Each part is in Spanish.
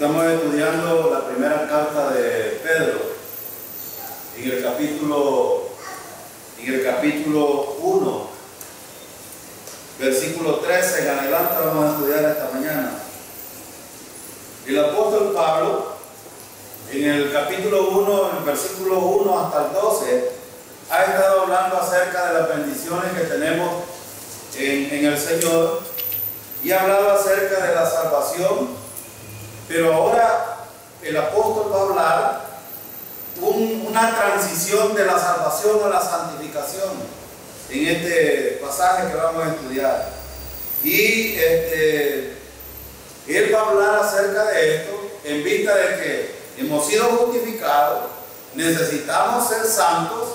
Estamos estudiando la primera carta de Pedro. En el capítulo 1, versículo 13 en adelante vamos a estudiar esta mañana. El apóstol Pablo, en el capítulo 1, en el versículo 1 hasta el 12, ha estado hablando acerca de las bendiciones que tenemos en el Señor y ha hablado acerca de la salvación, pero ahora el apóstol va a hablar una transición de la salvación a la santificación en este pasaje que vamos a estudiar. Y él va a hablar acerca de esto en vista de que hemos sido justificados, necesitamos ser santos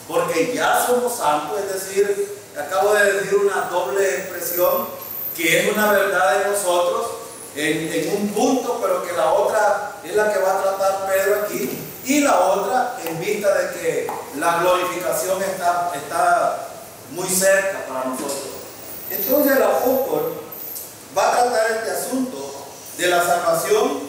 porque ya somos santos, es decir, acabo de decir una doble expresión que es una verdad de nosotros en un punto, pero que la otra es la que va a tratar Pedro aquí, y la otra en vista de que la glorificación está muy cerca para nosotros. Entonces el apóstol va a tratar este asunto de la salvación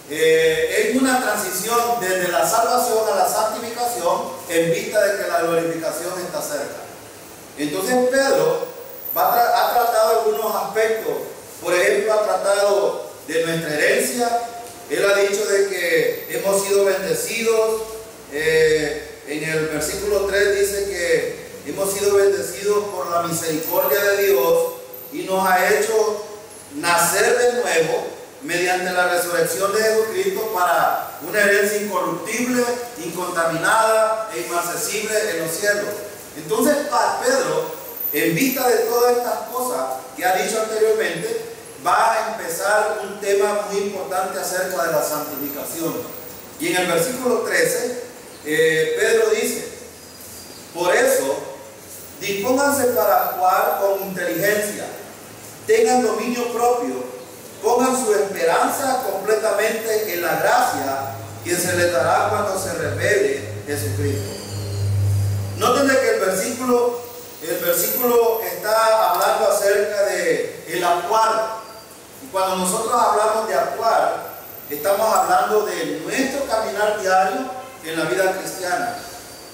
en una transición desde la salvación a la santificación en vista de que la glorificación está cerca. Entonces Pedro ha tratado algunos aspectos. Por ejemplo, ha tratado de nuestra herencia. Él ha dicho de que hemos sido bendecidos. En el versículo 3 dice que hemos sido bendecidos por la misericordia de Dios y nos ha hecho nacer de nuevo mediante la resurrección de Jesucristo para una herencia incorruptible, incontaminada e inaccesible en los cielos. Entonces, para Pedro, en vista de todas estas cosas que ha dicho anteriormente, va a empezar un tema muy importante acerca de la santificación. Y en el versículo 13, Pedro dice: por eso, dispónganse para actuar con inteligencia, tengan dominio propio, pongan su esperanza completamente en la gracia que se les dará cuando se revele Jesucristo. Noten que el versículo está hablando acerca de el actuar. Y cuando nosotros hablamos de actuar, estamos hablando de nuestro caminar diario en la vida cristiana.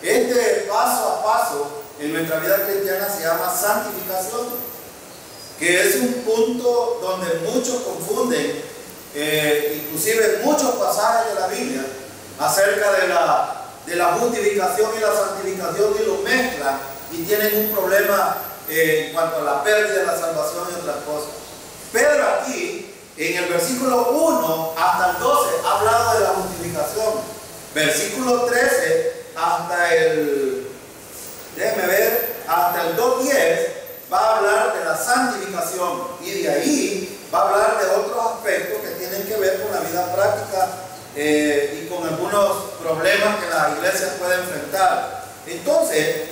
Este paso a paso en nuestra vida cristiana se llama santificación, que es un punto donde muchos confunden, inclusive muchos pasajes de la Biblia acerca de la justificación y la santificación, y lo mezclan y tienen un problema en cuanto a la pérdida de la salvación y otras cosas. Pedro aquí, en el versículo 1 hasta el 12, ha hablado de la justificación. Versículo 13 hasta el 2:10 va a hablar de la santificación, y de ahí va a hablar de otros aspectos que tienen que ver con la vida práctica y con algunos problemas que la iglesia puede enfrentar. Entonces,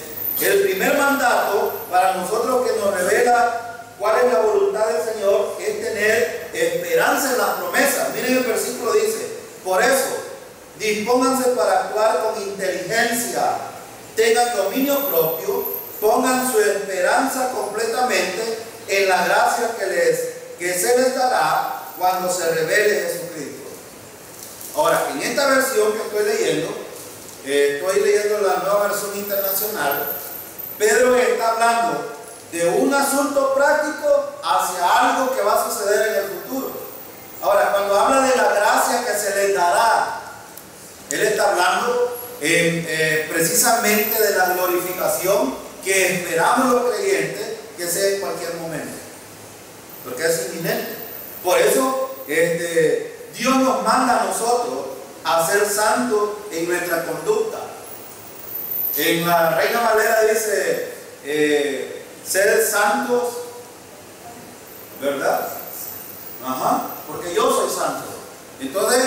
el primer mandato para nosotros que nos revela cuál es la voluntad del Señor es tener esperanza en las promesas. Miren, el versículo dice: por eso, dispónganse para actuar con inteligencia, tengan dominio propio, pongan su esperanza completamente en la gracia que se les dará cuando se revele Jesucristo. Ahora, en esta versión que estoy leyendo la Nueva Versión Internacional, Pedro está hablando de un asunto práctico hacia algo que va a suceder en el futuro. Ahora, cuando habla de la gracia que se les dará, él está hablando precisamente de la glorificación que esperamos los creyentes que sea en cualquier momento, porque es inminente. Por eso Dios nos manda a nosotros a ser santos en nuestra conducta. En la Reina Valera dice ser santos, ¿verdad? Ajá, porque yo soy santo. Entonces,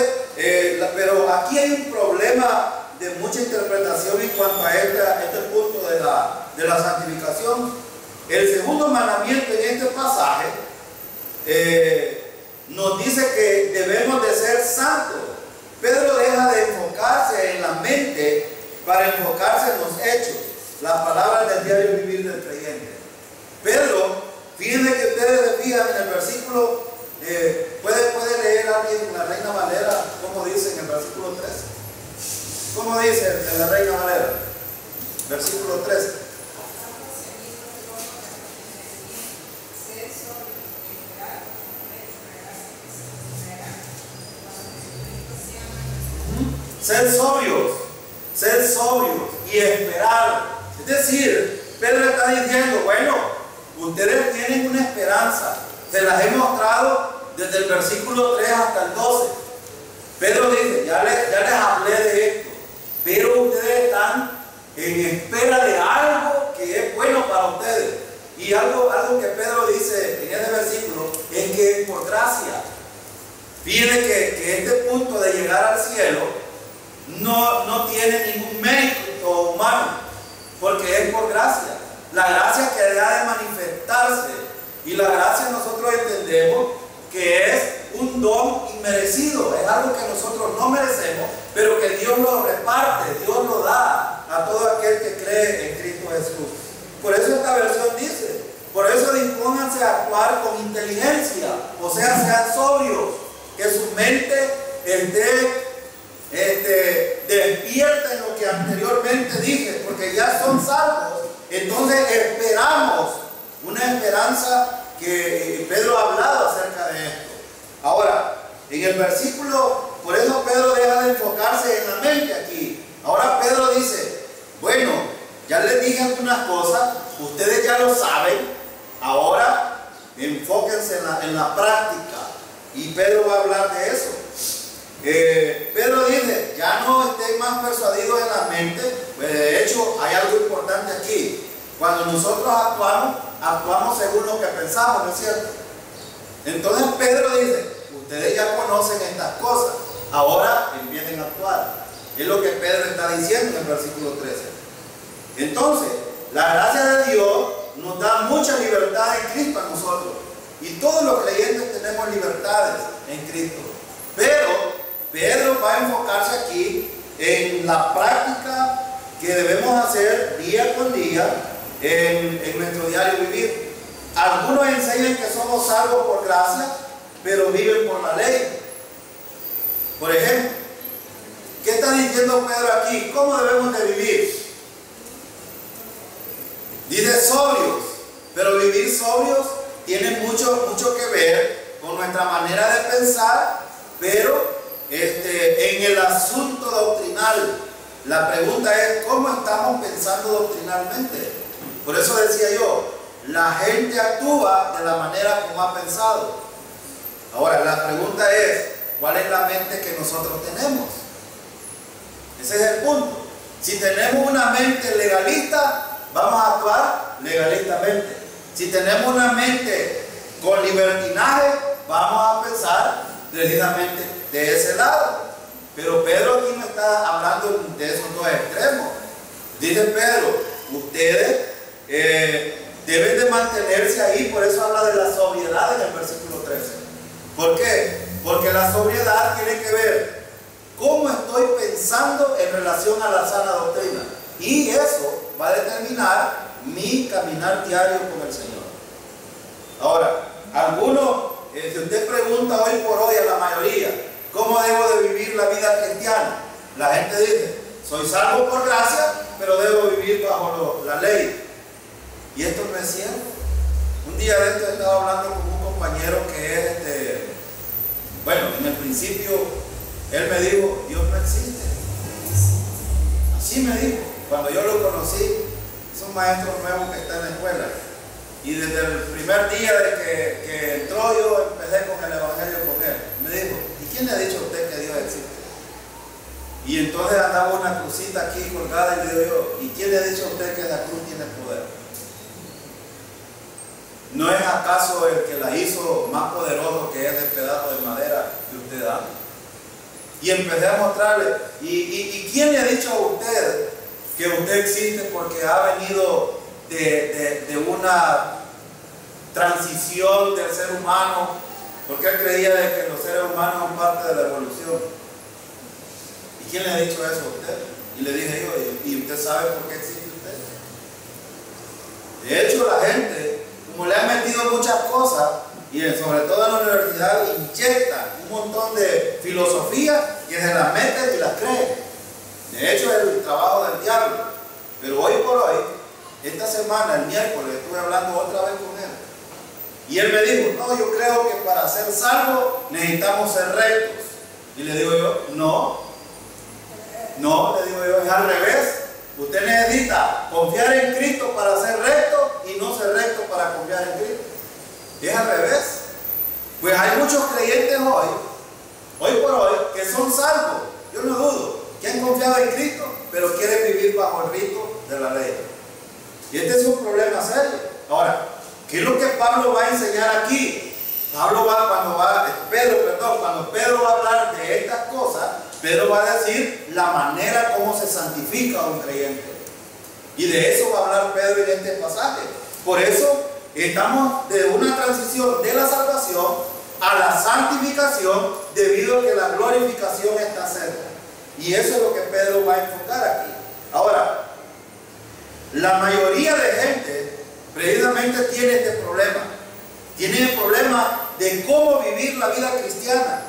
pero aquí hay un problema de mucha interpretación en cuanto a este punto de la santificación. El segundo mandamiento en este pasaje nos dice que debemos de ser santos. Pedro deja de enfocarse en la mente para enfocarse en los hechos, las palabras del diario vivir del creyente. Pedro, fíjense que ustedes se fijan en el versículo, puede puede leer alguien en la Reina Valera cómo dice en el versículo 13? ¿Cómo dice en la Reina Valera? Versículo 13. Ser sobrios y esperar. Es decir, Pedro está diciendo, bueno, ustedes tienen una esperanza. Se las he mostrado desde el versículo 3 hasta el 12. Pedro dice, ya les hablé de esto, pero ustedes están en espera de algo que es bueno para ustedes. Y algo que Pedro dice en este versículo es que es por gracia. Fíjense que este punto de llegar al cielo no tiene ningún mérito humano, porque es por gracia. La gracia que ha de manifestarse, y la gracia nosotros entendemos que es un don inmerecido, es algo que nosotros no merecemos, pero que Dios lo reparte, Dios lo da a todo aquel que cree en Cristo Jesús. Por eso esta versión dice, por eso dispónganse a actuar con inteligencia, o sea, sean sobrios, que su mente esté despierta en lo que anteriormente dije, porque ya son salvos. Entonces esperamos una esperanza que Pedro ha hablado acerca de esto. Ahora, en el versículo, por eso Pedro deja de enfocarse en la mente aquí. Ahora Pedro dice, bueno, ya les dije algunas cosas, ustedes ya lo saben, ahora enfóquense en la práctica. Y Pedro va a hablar de eso. Pedro dice, ya no estén más persuadidos en la mente. Pues de hecho hay algo importante aquí. Cuando nosotros actuamos según lo que pensamos, ¿no es cierto? Entonces Pedro dice, ustedes ya conocen estas cosas, ahora empiecen a actuar. Es lo que Pedro está diciendo en el versículo 13. Entonces, la gracia de Dios nos da mucha libertad en Cristo a nosotros. Y todos los creyentes tenemos libertades en Cristo. Pero Pedro va a enfocarse aquí en la práctica que debemos hacer día con día en nuestro diario vivir. Algunos enseñan que somos salvos por gracia, pero viven por la ley. Por ejemplo, ¿qué está diciendo Pedro aquí? ¿Cómo debemos de vivir? Dice sobrios, pero vivir sobrios tiene mucho que ver con nuestra manera de pensar, pero en el asunto doctrinal. La pregunta es, ¿cómo estamos pensando doctrinalmente? Por eso decía yo, la gente actúa de la manera como ha pensado. Ahora, la pregunta es, ¿cuál es la mente que nosotros tenemos? Ese es el punto. Si tenemos una mente legalista, vamos a actuar legalistamente. Si tenemos una mente con libertinaje, vamos a pensar precisamente de ese lado. Pero Pedro aquí no está hablando de esos dos extremos. Dice Pedro, ustedes deben de mantenerse ahí, por eso habla de la sobriedad en el versículo 13. ¿Por qué? Porque la sobriedad tiene que ver cómo estoy pensando en relación a la sana doctrina. Y eso va a determinar mi caminar diario con el Señor. Ahora, algunos, si usted pregunta hoy por hoy a la mayoría, ¿cómo debo de vivir la vida cristiana? La gente dice, soy salvo por gracia, pero debo vivir bajo la ley. Y esto no es cierto. Un día de esto estaba hablando con un compañero que es, bueno, en el principio, él me dijo, Dios no existe. Así me dijo. Cuando yo lo conocí, es un maestro nuevo que está en la escuela. Y desde el primer día de que entró, yo empecé con el evangelio con él. Me dijo, ¿y quién le ha dicho a usted que Dios existe? Y entonces andaba una crucita aquí colgada y le digo yo, ¿y quién le ha dicho a usted que la cruz tiene poder? ¿No es acaso el que la hizo más poderoso que es el pedazo de madera que usted da? Y empecé a mostrarle, ¿y quién le ha dicho a usted que usted existe porque ha venido de una transición del ser humano? Porque él creía de que los seres humanos son parte de la evolución. ¿Y quién le ha dicho eso a usted? Y le dije yo, ¿y usted sabe por qué existe usted? De hecho, la gente, como le han metido muchas cosas, y sobre todo en la universidad inyectan un montón de filosofía que se las meten y las creen. De hecho es el trabajo del diablo. Pero hoy por hoy, esta semana, el miércoles, estuve hablando otra vez con él. Y él me dijo, no, yo creo que para ser salvo necesitamos ser rectos. Y le digo yo, no, le digo yo, es al revés. Usted necesita confiar en Cristo para ser recto y no ser recto para confiar en Cristo. Es al revés. Pues hay muchos creyentes hoy por hoy, que son salvos, yo no dudo, que han confiado en Cristo, pero quieren vivir bajo el rito de la ley. Y este es un problema serio. Ahora, ¿qué es lo que Pablo va a enseñar aquí? Cuando Pedro va a hablar de estas cosas, Pedro va a decir la manera como se santifica a un creyente. Y de eso va a hablar Pedro en este pasaje. Por eso estamos de una transición de la salvación a la santificación, debido a que la glorificación está cerca. Y eso es lo que Pedro va a enfocar aquí. Ahora, la mayoría de gente precisamente tiene este problema. Tiene el problema de cómo vivir la vida cristiana.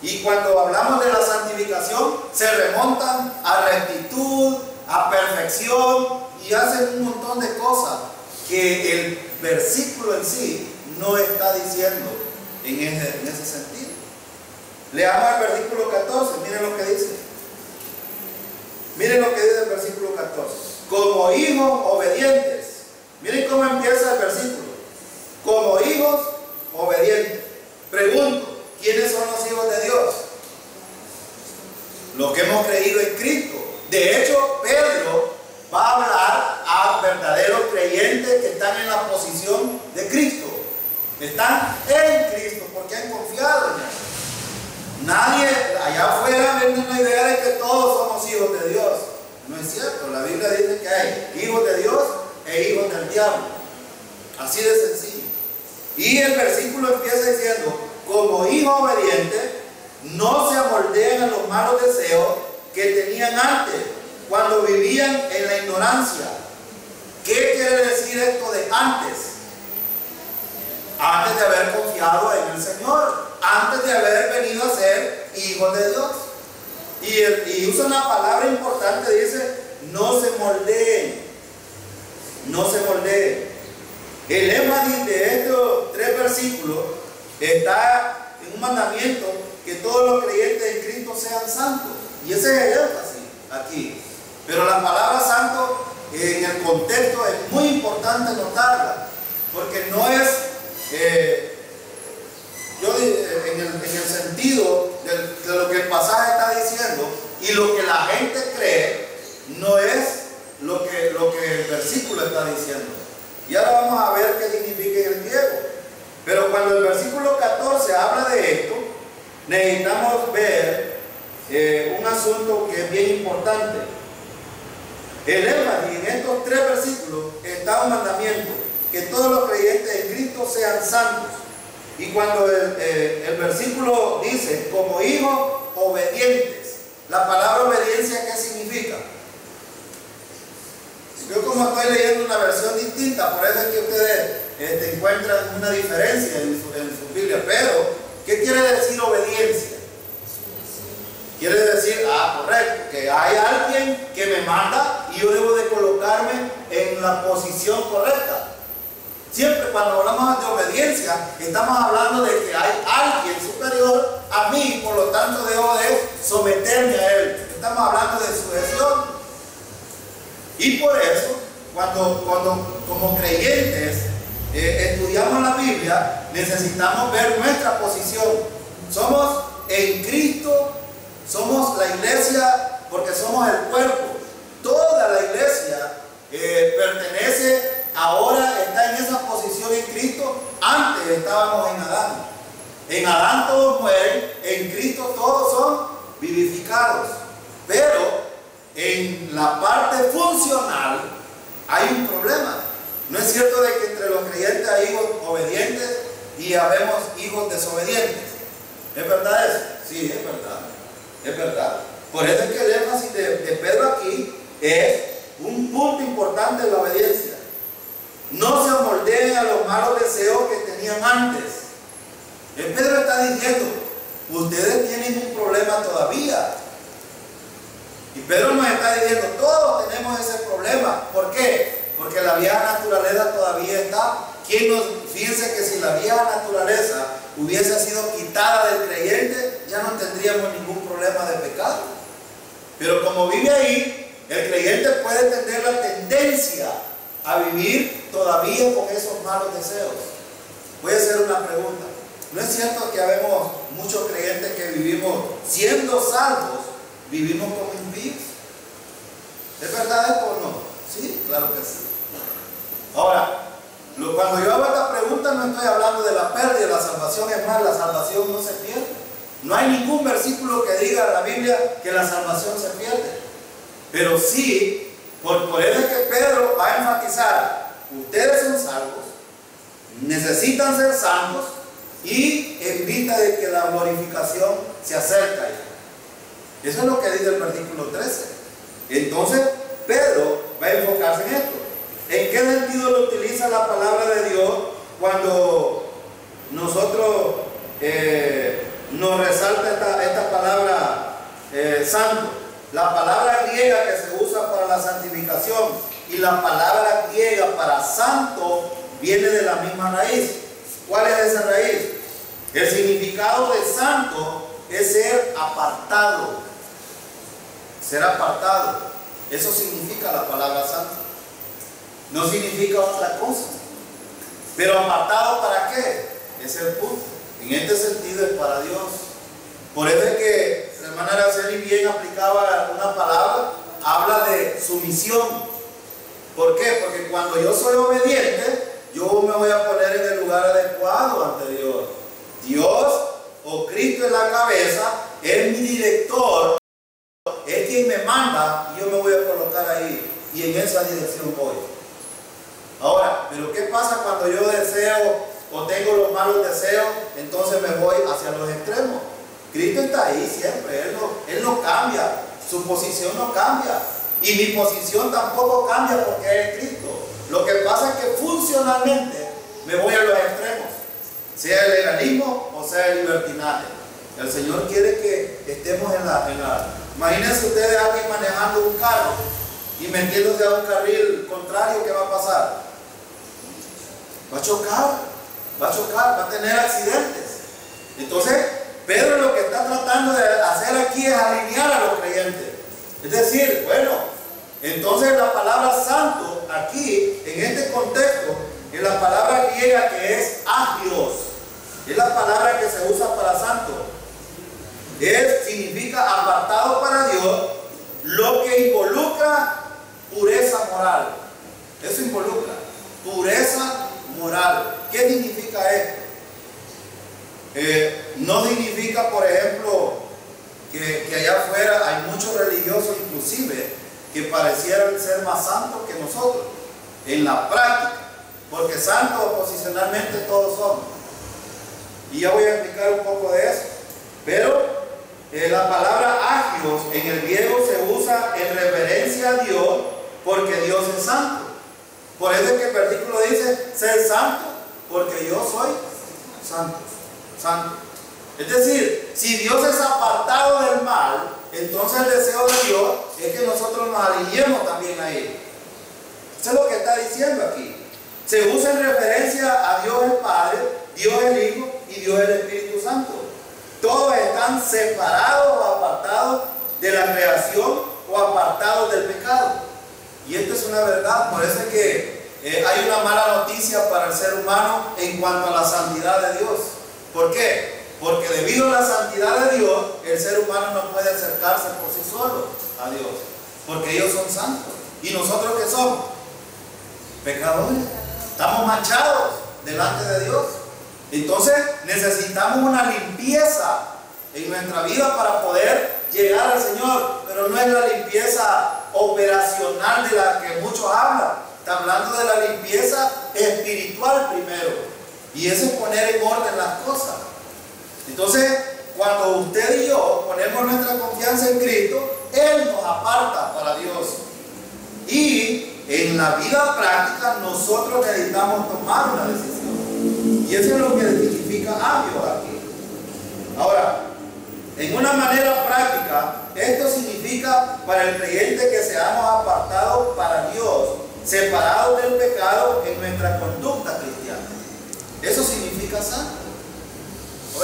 Y cuando hablamos de la santificación, se remontan a rectitud, a perfección, y hacen un montón de cosas que el versículo en sí no está diciendo en ese sentido. Leamos el versículo 14, miren lo que dice. Miren lo que dice el versículo 14. Como hijos obedientes. Miren cómo empieza el versículo. Como hijos obedientes. Pregunto, ¿quiénes son los hijos de Dios? Los que hemos creído en Cristo. De hecho, Pedro va a hablar a verdaderos creyentes que están en la posición de Cristo. Están en Cristo porque han confiado en Él. Nadie allá afuera vende la idea de que todos somos hijos de Dios. No es cierto. La Biblia dice que hay hijos de Dios e hijos del diablo. Así de sencillo. Y el versículo empieza diciendo, como hijos obedientes, no se amolden a los malos deseos que tenían antes, cuando vivían en la ignorancia. ¿Qué quiere decir esto de antes? Antes de haber confiado en el Señor, antes de haber venido a ser hijos de Dios. Y usa una palabra importante, dice, no se moldeen. No se moldeen. El énfasis de estos 3 versículos está en un mandamiento que todos los creyentes en Cristo sean santos. Y ese es el énfasis aquí. Pero la palabra santo en el contexto es muy importante notarla, porque no es en el sentido de lo que el pasaje está diciendo, y lo que la gente cree no es lo que el versículo está diciendo. Y ahora vamos a ver qué significa en el griego. Pero cuando el versículo 14 habla de esto, necesitamos ver un asunto que es bien importante. El énfasis en estos 3 versículos está un mandamiento, que todos los creyentes en Cristo sean santos. Y cuando el versículo dice, como hijos obedientes, la palabra obediencia, ¿qué significa? Yo como estoy leyendo una versión distinta, por eso es que ustedes encuentran una diferencia en su Biblia. Pero, ¿qué quiere decir obediencia? Quiere decir, correcto, que hay alguien que me manda y yo debo de colocarme en la posición correcta. Siempre cuando hablamos de obediencia, estamos hablando de que hay alguien superior a mí, por lo tanto debo de someterme a él. Estamos hablando de sujeción. Y por eso, cuando como creyentes estudiamos la Biblia, necesitamos ver nuestra posición. Somos en Cristo, somos la iglesia porque somos el cuerpo. Toda la iglesia pertenece, ahora está en esa posición en Cristo. Antes estábamos en Adán. En Adán todos mueren, en Cristo todos son vivificados. Pero en la parte funcional hay un problema. No es cierto de que entre los creyentes hay hijos obedientes y habemos hijos desobedientes. ¿Es verdad eso? Sí, es verdad. Es verdad. Por eso es que el énfasis de Pedro aquí es un punto importante en la obediencia. No se amoldeen a los malos deseos que tenían antes. Pedro está diciendo, ustedes tienen un problema todavía. Y Pedro nos está diciendo, todos tenemos ese problema. ¿Por qué? Porque la vieja naturaleza todavía está. Fíjense que si la vieja naturaleza hubiese sido quitada del creyente, ya no tendríamos ningún problema de pecado. Pero como vive ahí, el creyente puede tener la tendencia a vivir todavía con esos malos deseos. Voy a hacer una pregunta. ¿No es cierto que habemos muchos creyentes que vivimos siendo salvos, vivimos como impíos? ¿Es verdad esto o no? Sí, claro que sí. Ahora, cuando yo hago esta pregunta no estoy hablando de la pérdida de la salvación. Es más, la salvación no se pierde. No hay ningún versículo que diga en la Biblia que la salvación se pierde. Pero sí, por eso es que Pedro va a enfatizar, ustedes son salvos, necesitan ser santos, y en vista de que la glorificación se acerca. Eso es lo que dice el versículo 13. Entonces Pedro va a enfocarse en esto. ¿En qué sentido lo utiliza la palabra de Dios cuando nosotros nos resalta esta palabra santo? La palabra griega que se usa para la santificación y la palabra griega para santo viene de la misma raíz. ¿Cuál es esa raíz? El significado de santo es ser apartado. Ser apartado. Eso significa la palabra santo. No significa otra cosa. Pero apartado, ¿para qué? Es el punto. En este sentido es para Dios. Por eso es que la hermana Araceli bien aplicaba una palabra, habla de sumisión. ¿Por qué? Porque cuando yo soy obediente, yo me voy a poner en el lugar adecuado ante Dios. Dios o Cristo es la cabeza, es mi director, es quien me manda y yo me voy a colocar ahí y en esa dirección voy. Ahora, pero ¿qué pasa cuando yo deseo o tengo los malos deseos? Entonces me voy hacia los extremos. Cristo está ahí siempre, Él no cambia, su posición no cambia y mi posición tampoco cambia porque es Cristo. Lo que pasa es que funcionalmente me voy a los extremos, sea el legalismo o sea el libertinaje. El Señor quiere que estemos en la... Imagínense ustedes aquí manejando un carro y metiéndose a un carril contrario, ¿qué va a pasar? Va a chocar, va a tener accidentes. Entonces, Pedro lo que está tratando de hacer aquí es alinear a los creyentes. Es decir, bueno, entonces la palabra santo aquí, en este contexto, es la palabra griega que es agios. Es la palabra que se usa para santo. Significa apartado para Dios, lo que involucra pureza moral. Eso involucra pureza moral. ¿Qué significa esto? No significa, por ejemplo, que allá afuera hay muchos religiosos inclusive que parecieran ser más santos que nosotros en la práctica, porque santos posicionalmente todos somos, y ya voy a explicar un poco de eso. Pero la palabra agios en el griego se usa en reverencia a Dios porque Dios es santo. Por eso es que el versículo dice ser santo porque yo soy santo. Es decir, si Dios es apartado del mal, entonces el deseo de Dios es que nosotros nos alineemos también a Él. Eso es lo que está diciendo aquí. Se usa en referencia a Dios el Padre, Dios el Hijo y Dios el Espíritu Santo. Todos están separados o apartados de la creación o apartados del pecado. Y esto es una verdad. Por eso es que hay una mala noticia para el ser humano en cuanto a la santidad de Dios. ¿Por qué? Porque debido a la santidad de Dios, el ser humano no puede acercarse por sí solo a Dios, porque ellos son santos. ¿Y nosotros qué somos? Pecadores. Estamos manchados delante de Dios. Entonces necesitamos una limpieza en nuestra vida para poder llegar al Señor. Pero no es la limpieza operacional de la que muchos hablan. Está hablando de la limpieza espiritual primero. Y eso es poner en orden las cosas. Entonces, cuando usted y yo ponemos nuestra confianza en Cristo, Él nos aparta para Dios. Y en la vida práctica nosotros necesitamos tomar una decisión. Y eso es lo que significa agio aquí. Ahora, en una manera práctica, esto significa para el creyente que seamos apartados para Dios, separados del pecado en nuestra conducta cristiana. Eso significa santo.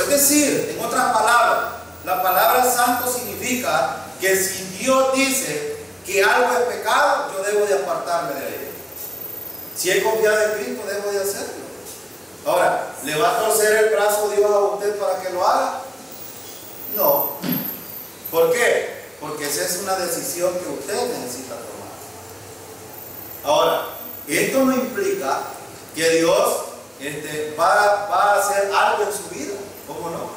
Es decir, en otras palabras, la palabra santo significa que si Dios dice que algo es pecado, yo debo de apartarme de él. Si he confiado en Cristo, debo de hacerlo. Ahora, ¿le va a torcer el brazo Dios a usted para que lo haga? No. ¿Por qué? Porque esa es una decisión que usted necesita tomar. Ahora, esto no implica que Dios va a hacer algo en su vida. ¿Cómo no?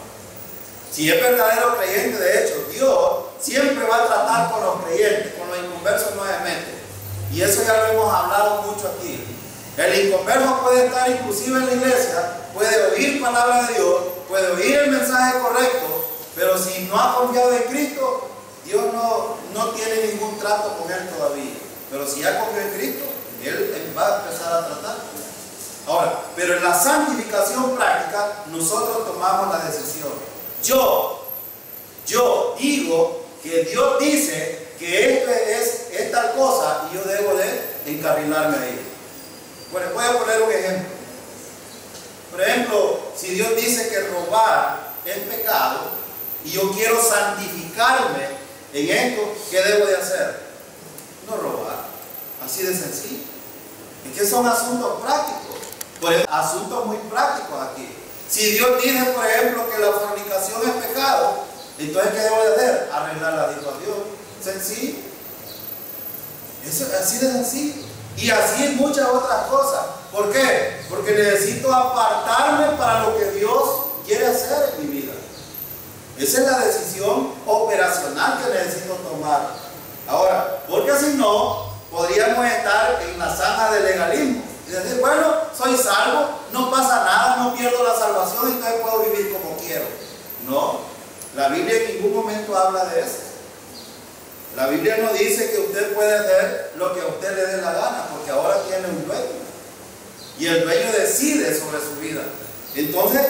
Si es verdadero creyente, de hecho, Dios siempre va a tratar con los creyentes, con los inconversos nuevamente. Y eso ya lo hemos hablado mucho aquí. El inconverso puede estar inclusive en la iglesia, puede oír palabra de Dios, puede oír el mensaje correcto, pero si no ha confiado en Cristo, Dios no tiene ningún trato con él todavía. Pero si ya confió en Cristo, Él va a empezar a tratar. Ahora, pero en la santificación práctica, nosotros tomamos la decisión. Yo digo que Dios dice que esto es tal cosa y yo debo de encarrilarme ahí. Bueno, voy a poner un ejemplo. Por ejemplo, si Dios dice que robar es pecado y yo quiero santificarme en esto, ¿qué debo de hacer? No robar. Así de sencillo. Es que son asuntos prácticos. Por ejemplo, asuntos muy prácticos aquí. Si Dios dice, por ejemplo, que la fornicación es pecado, entonces ¿qué debo de hacer? Arreglar la situación. Sencillo. Eso es así de sencillo. Y así en muchas otras cosas. ¿Por qué? Porque necesito apartarme para lo que Dios quiere hacer en mi vida. Esa es la decisión operacional que necesito tomar. Ahora, porque si no, podríamos estar en la zanja del legalismo. Y decir, bueno, soy salvo, no pasa nada, no pierdo la salvación, entonces puedo vivir como quiero. No, la Biblia en ningún momento habla de eso. La Biblia no dice que usted puede hacer lo que a usted le dé la gana, porque ahora tiene un dueño. Y el dueño decide sobre su vida. Entonces,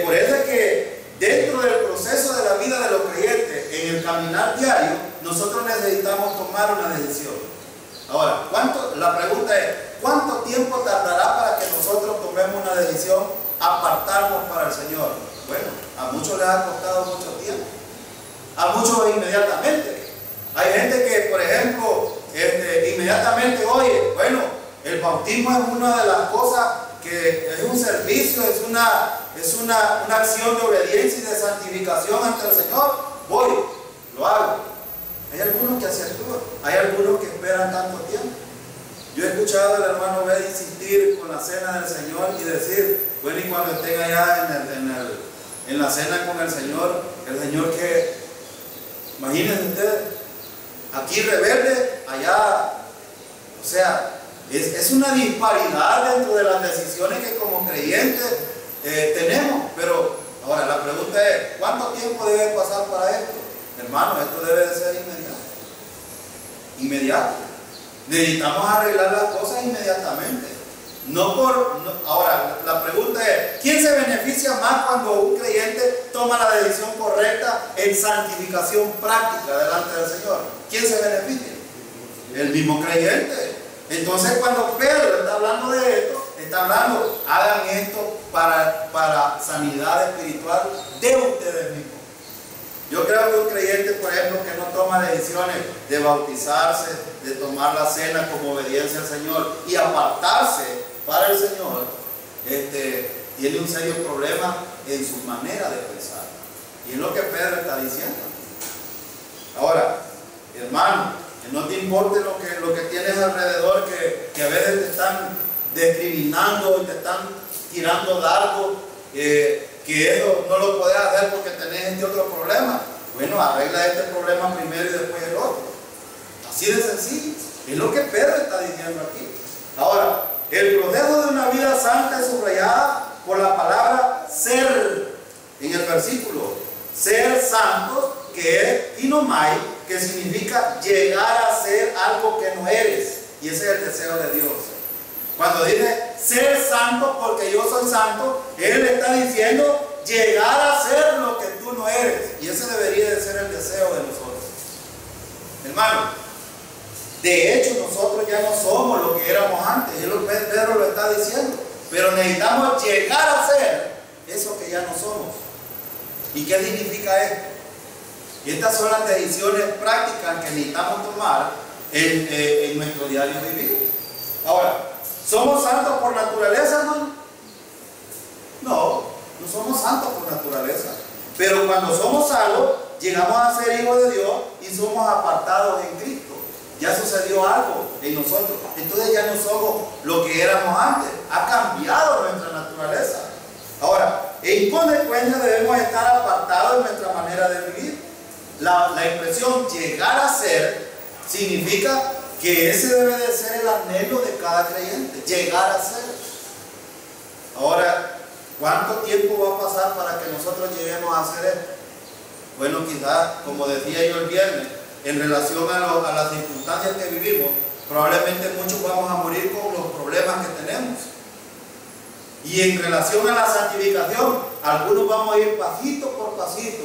por eso es que dentro del proceso de la vida de los creyentes, en el caminar diario, nosotros necesitamos tomar una decisión. Ahora, la pregunta es, ¿cuánto tiempo tardará para que nosotros tomemos una decisión, apartarnos para el Señor? Bueno, a muchos les ha costado mucho tiempo, a muchos inmediatamente. Hay gente que, por ejemplo, inmediatamente oye, bueno, el bautismo es una de las cosas que es un servicio, es una acción de obediencia y de santificación ante el Señor. Voy, lo hago. Hay algunos que acentúan, hay algunos que esperan tanto tiempo. Yo he escuchado al hermano B insistir con la cena del Señor y decir, bueno, y cuando estén allá en la cena con el Señor que, imagínense ustedes, aquí rebelde, allá, o sea, es una disparidad dentro de las decisiones que como creyentes tenemos. Pero ahora la pregunta es, ¿cuánto tiempo debe pasar para esto? Hermano, esto debe de ser inmediato. Necesitamos arreglar las cosas inmediatamente. Ahora, la pregunta es, ¿quién se beneficia más cuando un creyente toma la decisión correcta en santificación práctica delante del Señor? ¿Quién se beneficia? El mismo creyente. Entonces, cuando Pedro está hablando de esto, está hablando, hagan esto para sanidad espiritual de ustedes mismos. Yo creo que un creyente, por ejemplo, que no toma decisiones de bautizarse, de tomar la cena como obediencia al Señor y apartarse para el Señor, tiene un serio problema en su manera de pensar. Y es lo que Pedro está diciendo. Ahora, hermano, que no te importe lo que tienes alrededor, que a veces te están discriminando y te están tirando dardos, que eso no lo puedes hacer porque tenés este otro problema. Bueno, arregla este problema primero y después el otro. Así de sencillo. Es lo que Pedro está diciendo aquí. Ahora, el proceso de una vida santa es subrayada por la palabra ser en el versículo. Ser santos, que es kinomai, que significa llegar a ser algo que no eres. Y ese es el deseo de Dios. Cuando dice ser santo porque yo soy santo, Él está diciendo llegar a ser lo que tú no eres. Y ese debería de ser el deseo de nosotros. Hermano, de hecho nosotros ya no somos lo que éramos antes. Y Pedro lo está diciendo. Pero necesitamos llegar a ser eso que ya no somos. ¿Y qué significa esto? Y estas son las decisiones prácticas que necesitamos tomar en nuestro diario vivir. Ahora, ¿somos santos por naturaleza, hermano? No, no somos santos por naturaleza. Pero cuando somos salvos, llegamos a ser hijos de Dios y somos apartados en Cristo. Ya sucedió algo en nosotros. Entonces ya no somos lo que éramos antes. Ha cambiado nuestra naturaleza. Ahora, en consecuencia debemos estar apartados de nuestra manera de vivir. La expresión llegar a ser significa que ese debe de ser el anhelo de cada creyente. Llegar a ser. Ahora, ¿cuánto tiempo va a pasar para que nosotros lleguemos a hacer esto? Bueno, quizás, como decía yo el viernes, en relación a las circunstancias que vivimos, probablemente muchos vamos a morir con los problemas que tenemos. Y en relación a la santificación, algunos vamos a ir pasito por pasito,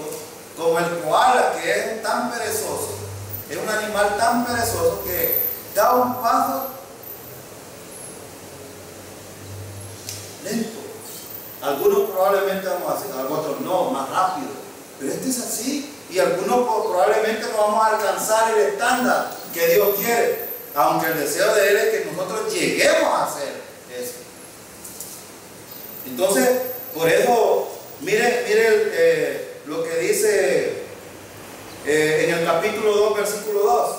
como el koala, que es tan perezoso, es un animal tan perezoso que da un paso lento. Algunos probablemente vamos a hacer, otros no, más rápido. Pero este es así. Y algunos probablemente no vamos a alcanzar el estándar que Dios quiere. Aunque el deseo de Él es que nosotros lleguemos a hacer eso. Entonces, por eso, mire lo que dice en el capítulo 2, versículo 2.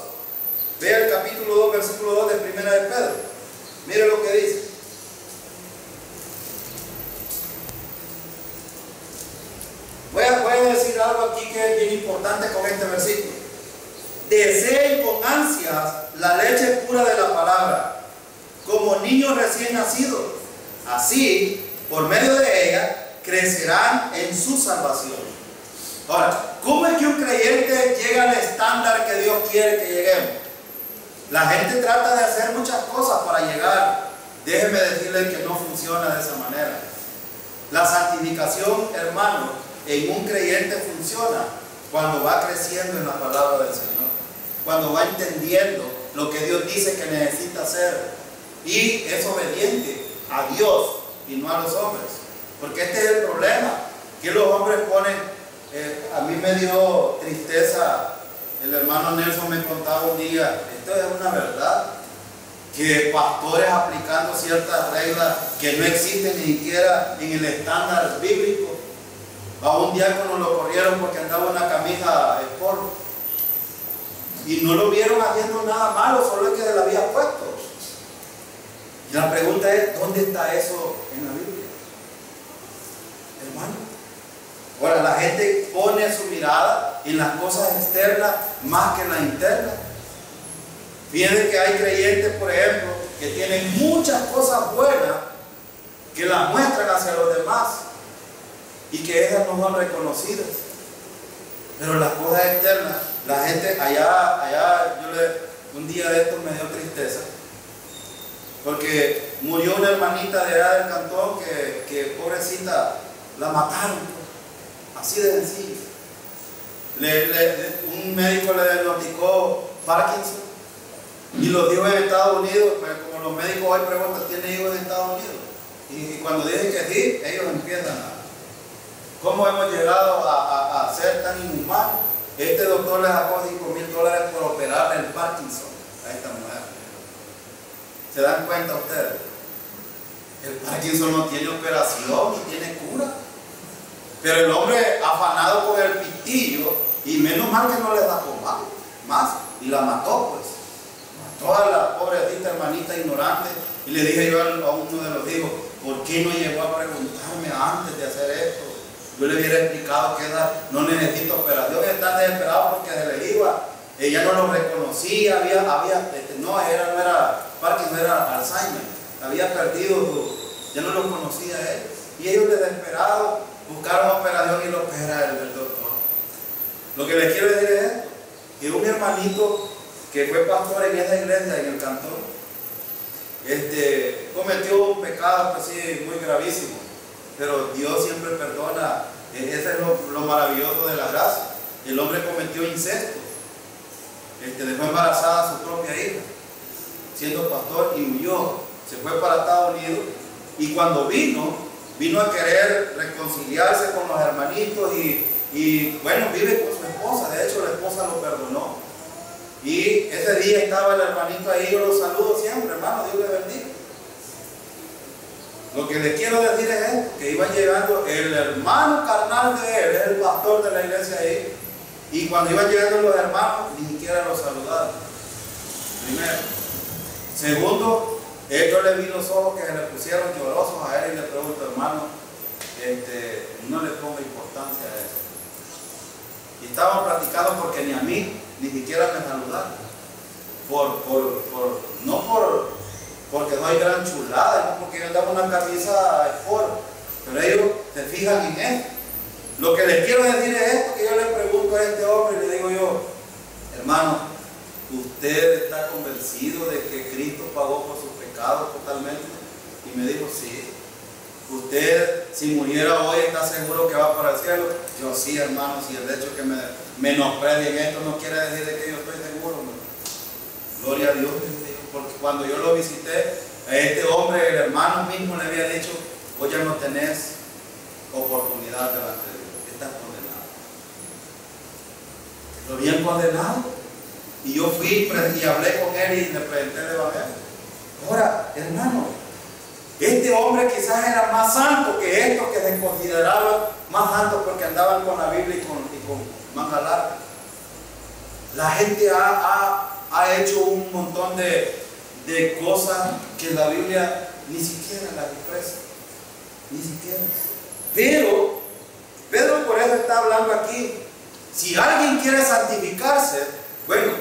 Vea el capítulo 2, versículo 2 de Primera de Pedro. Mire lo que dice. Voy a decir algo aquí que es bien importante con este versículo. Deseen con ansias la leche pura de la palabra, como niños recién nacidos. Así, por medio de ella, crecerán en su salvación. Ahora, ¿cómo es que un creyente llega al estándar que Dios quiere que lleguemos? La gente trata de hacer muchas cosas para llegar. Déjenme decirles que no funciona de esa manera. La santificación, hermano, en un creyente funciona cuando va creciendo en la palabra del Señor, cuando va entendiendo lo que Dios dice que necesita hacer y es obediente a Dios y no a los hombres, porque este es el problema, que los hombres ponen, a mí me dio tristeza, el hermano Nelson me contaba un día, esto es una verdad, que pastores aplicando ciertas reglas que no existen ni siquiera en el estándar bíblico. A un diácono lo corrieron porque andaba una camisa sport y no lo vieron haciendo nada malo, solo es que se la había puesto. Y la pregunta es, ¿dónde está eso en la Biblia? Hermano, ahora la gente pone su mirada en las cosas externas más que en las internas. Fíjense que hay creyentes, por ejemplo, que tienen muchas cosas buenas que las muestran hacia los demás y que esas no son reconocidas. Pero las cosas externas, la gente allá un día de estos me dio tristeza, porque murió una hermanita de allá del cantón que pobrecita, la mataron, así de sencillo. Un médico le diagnosticó Parkinson y los hijos en Estados Unidos, pues como los médicos hoy preguntan, ¿tiene hijos en Estados Unidos? Y cuando dicen que sí, ellos empiezan a... ¿Cómo hemos llegado a ser tan inhumanos? Este doctor le sacó $5,000 por operarle el Parkinson a esta mujer. ¿Se dan cuenta ustedes? El Parkinson no tiene operación ni tiene cura. Pero el hombre afanado con el pitillo, y menos mal que no le sacó más, y la mató pues. Mató a la pobrecita hermanita ignorante. Y le dije yo a uno de los hijos, ¿por qué no llegó a preguntarme antes de hacer esto? Yo le hubiera explicado que no necesita operación, está desesperado porque se le iba, ella no lo reconocía, no era Parkinson, era Alzheimer, había perdido, ya no lo conocía él, y ellos desesperados buscaron operación y lo opera el doctor. Lo que les quiero decir es esto, que un hermanito que fue pastor en esa iglesia, en el cantón, cometió un pecado así muy gravísimo. pero Dios siempre perdona. Ese es lo maravilloso de la gracia. El hombre cometió incesto, dejó embarazada a su propia hija, siendo pastor, y huyó, se fue para Estados Unidos, y cuando vino a querer reconciliarse con los hermanitos y bueno, vive con su esposa. De hecho, la esposa lo perdonó, y ese día estaba el hermanito ahí. Yo lo saludo siempre, hermano, Dios le bendiga. Lo que les quiero decir es esto, que iba llegando el hermano carnal de él, es el pastor de la iglesia ahí, y cuando iban llegando los hermanos, ni siquiera los saludaron. Primero. Segundo, yo le vi los ojos que se le pusieron llorosos a él, y le pregunto, hermano, no le ponga importancia a eso. Y estaban platicando porque ni a mí, ni siquiera me saludaron. No porque no hay gran chulada, no porque yo andaba una camisa sport, pero ellos se fijan en esto. Lo que les quiero decir es esto, que yo le pregunto a este hombre y le digo yo, hermano, ¿usted está convencido de que Cristo pagó por sus pecados totalmente? Y me dijo, sí. ¿Usted, si muriera hoy, está seguro que va para el cielo? Yo sí, hermano, si el hecho que me menosprecien esto no quiere decir de que yo estoy seguro, ¿no? Gloria a Dios, porque cuando yo lo visité, a este hombre, el hermano mismo le había dicho, vos ya no tenés oportunidad delante de Dios, estás condenado. Lo habían condenado, y yo fui y hablé con él y le presenté el evangelio. Ahora, hermano, este hombre quizás era más santo que estos que se consideraban más santos porque andaban con la Biblia y con manga larga. La gente ha hecho un montón de cosas que la Biblia ni siquiera las expresa, ni siquiera. Pero Pedro por eso está hablando aquí. Si alguien quiere santificarse, bueno,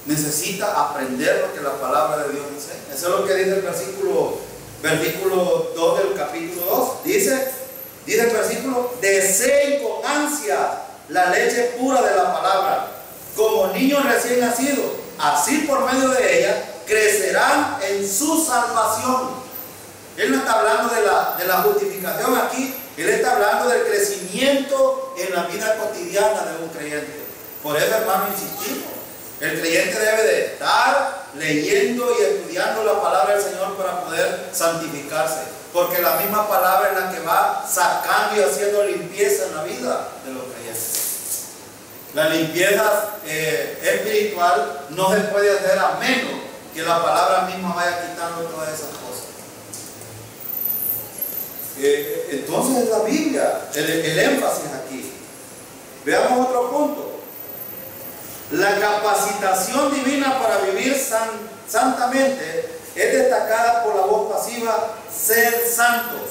necesita aprender lo que la palabra de Dios enseña. Eso es lo que dice el versículo 2 del capítulo 2. Dice el versículo, deseen con ansia la leche pura de la palabra, como niños recién nacidos, así por medio de ella crecerán en su salvación. Él no está hablando de la justificación aquí, él está hablando del crecimiento en la vida cotidiana de un creyente. Por eso, hermano, insistimos, el creyente debe de estar leyendo y estudiando la palabra del Señor para poder santificarse, porque la misma palabra es la que va sacando y haciendo limpieza en la vida de los creyentes. La limpieza espiritual no se puede hacer a menos que la palabra misma vaya quitando todas esas cosas. Entonces la Biblia, el énfasis aquí. Veamos otro punto. La capacitación divina para vivir santamente es destacada por la voz pasiva, ser santos.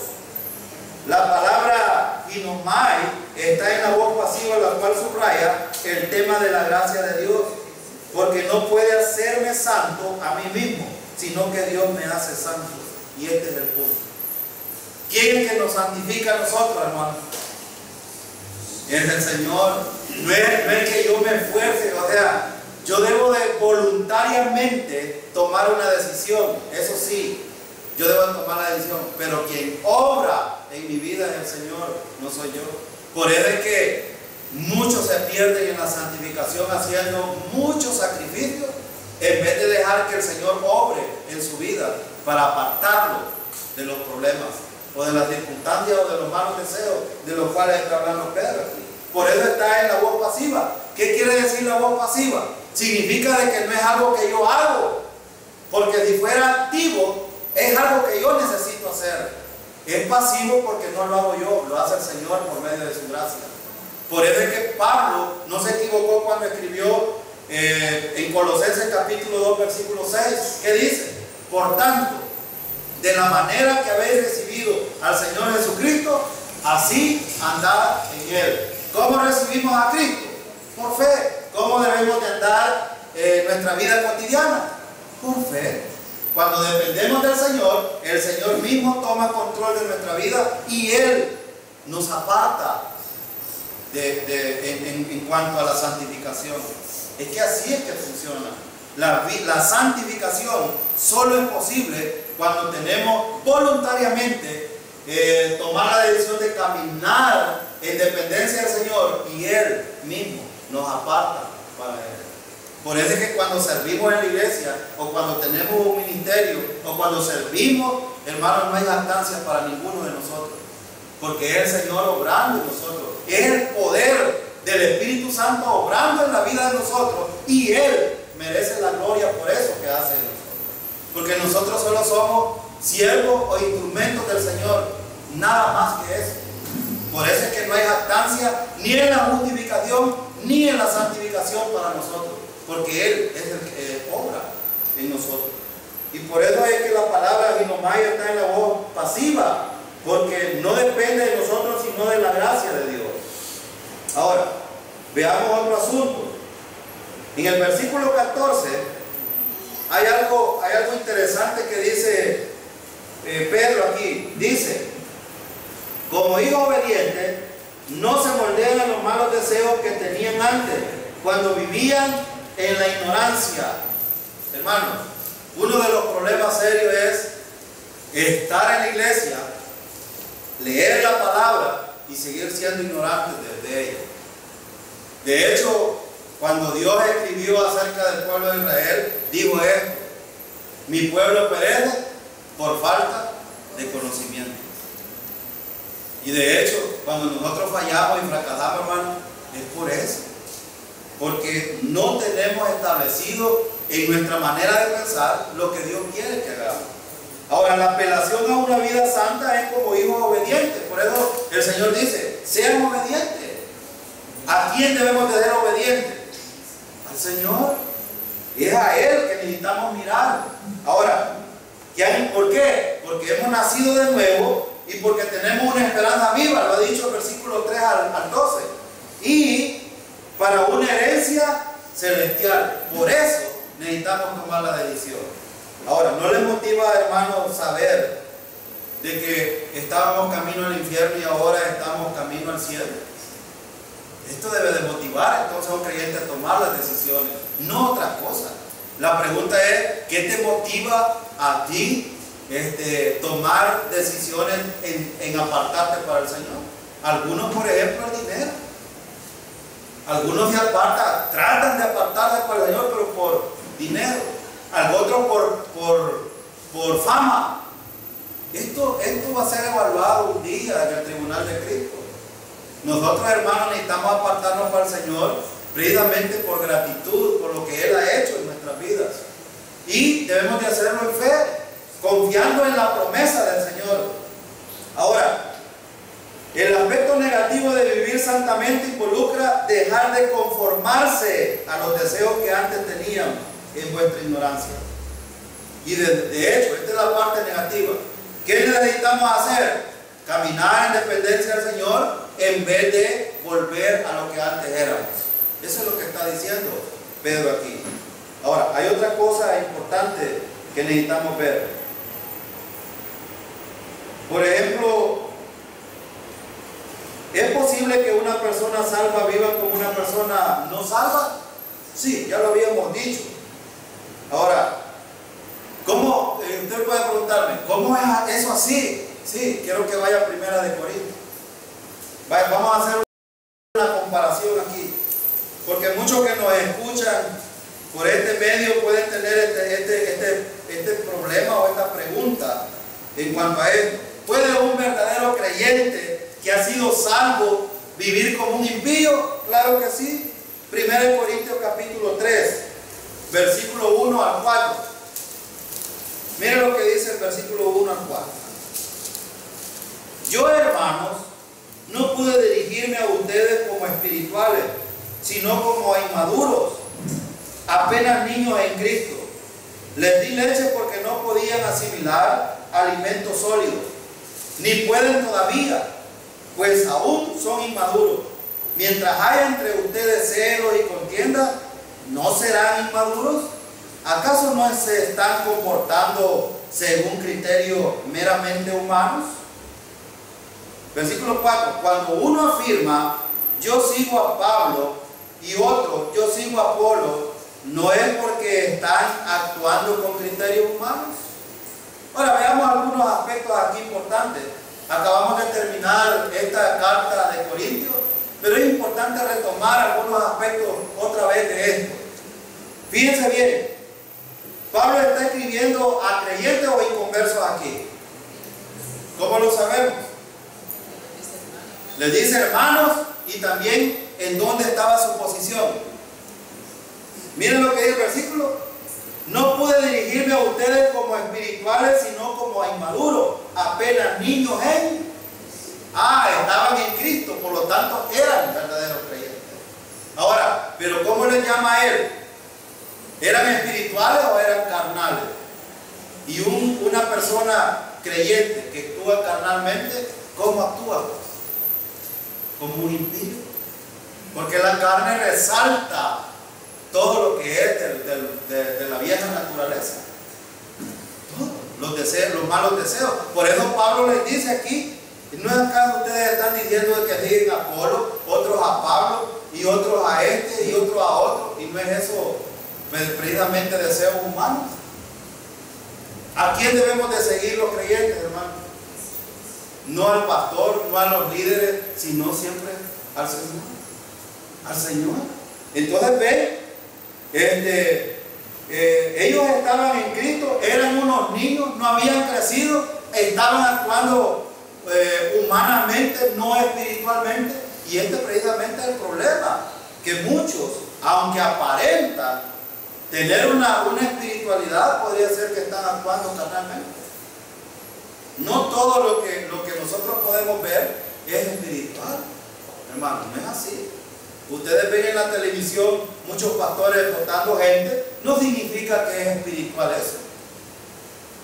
La palabra ginomai está en la voz pasiva, la cual subraya el tema de la gracia de Dios, porque no puede hacerme santo a mí mismo, sino que Dios me hace santo. Y este es el punto. ¿Quién es que nos santifica a nosotros, hermano? Es el Señor. No es que yo me esfuerce, o sea, yo debo de voluntariamente tomar una decisión. Eso sí, yo debo de tomar la decisión, pero quien obra en mi vida es el Señor, no soy yo. Por eso es que muchos se pierden en la santificación haciendo muchos sacrificios en vez de dejar que el Señor obre en su vida para apartarlo de los problemas o de las circunstancias o de los malos deseos de los cuales está hablando Pedro aquí. Por eso está en la voz pasiva. ¿Qué quiere decir la voz pasiva? Significa de que no es algo que yo hago, porque si fuera activo es algo que yo necesito hacer. Es pasivo porque no lo hago yo, lo hace el Señor por medio de su gracia. Por eso es que Pablo no se equivocó cuando escribió en Colosenses capítulo 2 versículo 6. ¿Qué dice? Por tanto, de la manera que habéis recibido al Señor Jesucristo, así andad en Él. ¿Cómo recibimos a Cristo? Por fe. ¿Cómo debemos de andar nuestra vida cotidiana? Por fe. Cuando dependemos del Señor, el Señor mismo toma control de nuestra vida y Él nos aparta en cuanto a la santificación. Es que así es que funciona. La santificación solo es posible cuando tenemos voluntariamente tomar la decisión de caminar en dependencia del Señor, y Él mismo nos aparta para Él. Por eso es que cuando servimos en la iglesia, o cuando tenemos un ministerio, o cuando servimos, hermanos, no hay jactancia para ninguno de nosotros, porque es el Señor obrando en nosotros, es el poder del Espíritu Santo obrando en la vida de nosotros, y Él merece la gloria por eso que hace en nosotros, porque nosotros solo somos siervos o instrumentos del Señor, nada más que eso. Por eso es que no hay jactancia ni en la justificación ni en la santificación para nosotros, porque Él es el que obra en nosotros. Y por eso es que la palabra ginomai está en la voz pasiva, porque no depende de nosotros sino de la gracia de Dios. Ahora, veamos otro asunto. En el versículo 14 hay algo interesante que dice Pedro aquí. Dice: como hijos obedientes, no se moldean a los malos deseos que tenían antes, cuando vivían en la ignorancia. Hermanos, uno de los problemas serios es estar en la iglesia, leer la palabra y seguir siendo ignorantes de ella. De hecho, cuando Dios escribió acerca del pueblo de Israel, dijo esto: mi pueblo perece por falta de conocimiento. Y de hecho, cuando nosotros fallamos y fracasamos, hermano, es por eso. Porque no tenemos establecido en nuestra manera de pensar lo que Dios quiere que hagamos. Ahora, la apelación a una vida santa es como hijos obedientes. Por eso el Señor dice: sean obedientes. ¿A quién debemos de ser obedientes? Al Señor. Es a Él que necesitamos mirar. Ahora, ¿por qué? Porque hemos nacido de nuevo y porque tenemos una esperanza viva, lo ha dicho el versículo 3 al 12. Y para una herencia celestial. Por eso necesitamos tomar la decisión. Ahora, ¿no les motiva, hermanos, saber de que estábamos camino al infierno y ahora estamos camino al cielo? Esto debe de motivar entonces a un creyente a tomar las decisiones, no otra cosa. La pregunta es: ¿qué te motiva a ti tomar decisiones en apartarte para el Señor? Algunos, por ejemplo, el dinero. Algunos se apartan, tratan de apartarse para el Señor, pero por dinero. Otros por fama. Esto va a ser evaluado un día en el tribunal de Cristo. Nosotros, hermanos, necesitamos apartarnos para el Señor precisamente por gratitud, por lo que Él ha hecho en nuestras vidas. Y debemos de hacerlo en fe, confiando en la promesa del Señor. Ahora, el aspecto negativo de vivir santamente involucra dejar de conformarse a los deseos que antes tenían en vuestra ignorancia. Y de hecho, esta es la parte negativa. ¿Qué necesitamos hacer? Caminar en dependencia del Señor en vez de volver a lo que antes éramos. Eso es lo que está diciendo Pedro aquí. Ahora, hay otra cosa importante que necesitamos ver. Por ejemplo, ¿es posible que una persona salva viva como una persona no salva? Sí, ya lo habíamos dicho. Ahora, ¿cómo? Usted puede preguntarme, ¿cómo es eso así? Sí, quiero que vaya a 1 Corintios. Vamos a hacer una comparación aquí, porque muchos que nos escuchan por este medio pueden tener este problema o esta pregunta en cuanto a esto. ¿Puede un verdadero creyente que ha sido salvo vivir como un impío? Claro que sí. 1 Corintios capítulo 3, versículo 1 al 4. Miren lo que dice el versículo 1 al 4. Yo, hermanos, no pude dirigirme a ustedes como espirituales, sino como a inmaduros, apenas niños en Cristo. Les di leche porque no podían asimilar alimentos sólidos, ni pueden todavía, pues aún son inmaduros. Mientras haya entre ustedes celos y contienda, ¿no serán inmaduros? ¿Acaso no se están comportando según criterios meramente humanos? Versículo 4. Cuando uno afirma, yo sigo a Pablo, y otro, yo sigo a Apolo, ¿no es porque están actuando con criterios humanos? Ahora veamos algunos aspectos aquí importantes. acabamos de terminar esta carta de Corintios, pero es importante retomar algunos aspectos otra vez de esto. Fíjense bien, Pablo está escribiendo a creyentes o inconversos aquí. ¿Cómo lo sabemos? Les dice hermanos y también en dónde estaba su posición. Miren lo que dice el versículo. No pude dirigirme a ustedes como espirituales, sino como a inmaduros, apenas niños en... estaban en Cristo, por lo tanto eran verdaderos creyentes. Ahora, pero ¿cómo les llama a él? ¿Eran espirituales o eran carnales? Y una persona creyente que actúa carnalmente, ¿cómo actúa? Como un impío. Porque la carne resalta todo lo que es de la vieja naturaleza. Todo, los deseos, los malos deseos. Por eso Pablo les dice aquí, ¿no es acaso ustedes están diciendo que siguen a Apolo, otros a Pablo, y otros a este, y otros a otro? ¿Y no es eso precisamente deseos humanos? ¿A quién debemos de seguir los creyentes, hermanos? No al pastor, no a los líderes, sino siempre al Señor. Al Señor. Entonces ven, ellos estaban en Cristo, eran unos niños, no habían crecido, estaban actuando humanamente, no espiritualmente. Y precisamente es el problema, que muchos, aunque aparentan tener una espiritualidad, podría ser que están actuando carnalmente. No todo lo que nosotros podemos ver es espiritual, hermano, no es así. Ustedes ven en la televisión muchos pastores votando gente, no significa que es espiritual eso.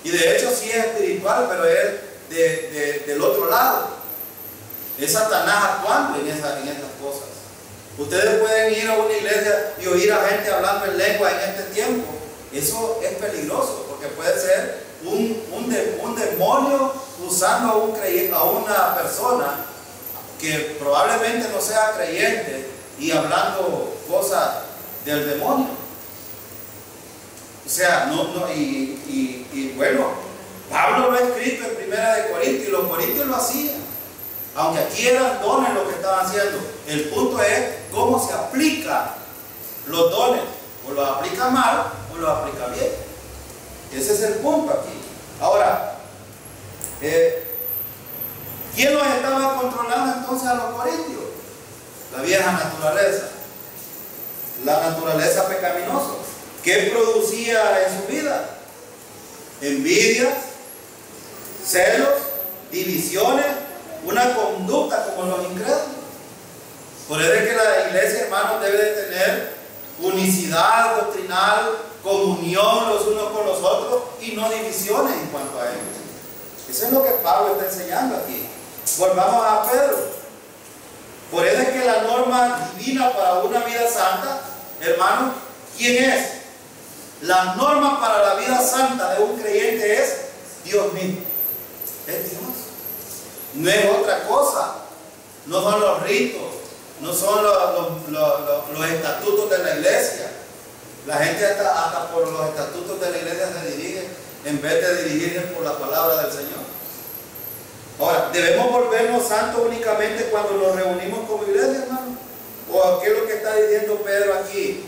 Y de hecho sí es espiritual, pero es del otro lado. Es Satanás actuando en estas cosas. Ustedes pueden ir a una iglesia y oír a gente hablando en lengua en este tiempo. Eso es peligroso, porque puede ser un demonio usando a una persona que probablemente no sea creyente y hablando cosas del demonio. O sea, y bueno, Pablo lo ha escrito en Primera de Corintios, y los corintios lo hacían. Aunque aquí eran dones lo que estaban haciendo. El punto es cómo se aplican los dones. O los aplica mal o los aplica bien. Ese es el punto aquí. Ahora, ¿quién los estaba controlando entonces a los corintios? La vieja naturaleza. La naturaleza pecaminosa. ¿Qué producía en su vida? Envidias, celos, divisiones, una conducta como los incrédulos. Por eso es que la iglesia, hermanos, debe de tener unicidad doctrinal, comunión los unos con los otros y no divisiones en cuanto a ello. Eso es lo que Pablo está enseñando aquí. Volvamos a Pedro. Por eso es que la norma divina para una vida santa, hermanos, ¿quién es? La norma para la vida santa de un creyente es Dios mismo. Es Dios. No es otra cosa. No son los ritos, no son los estatutos de la iglesia. La gente hasta por los estatutos de la iglesia se dirige en vez de dirigirse por la palabra del Señor. Ahora, ¿debemos volvernos santos únicamente cuando nos reunimos como iglesia, hermano? ¿O qué es lo que está diciendo Pedro aquí?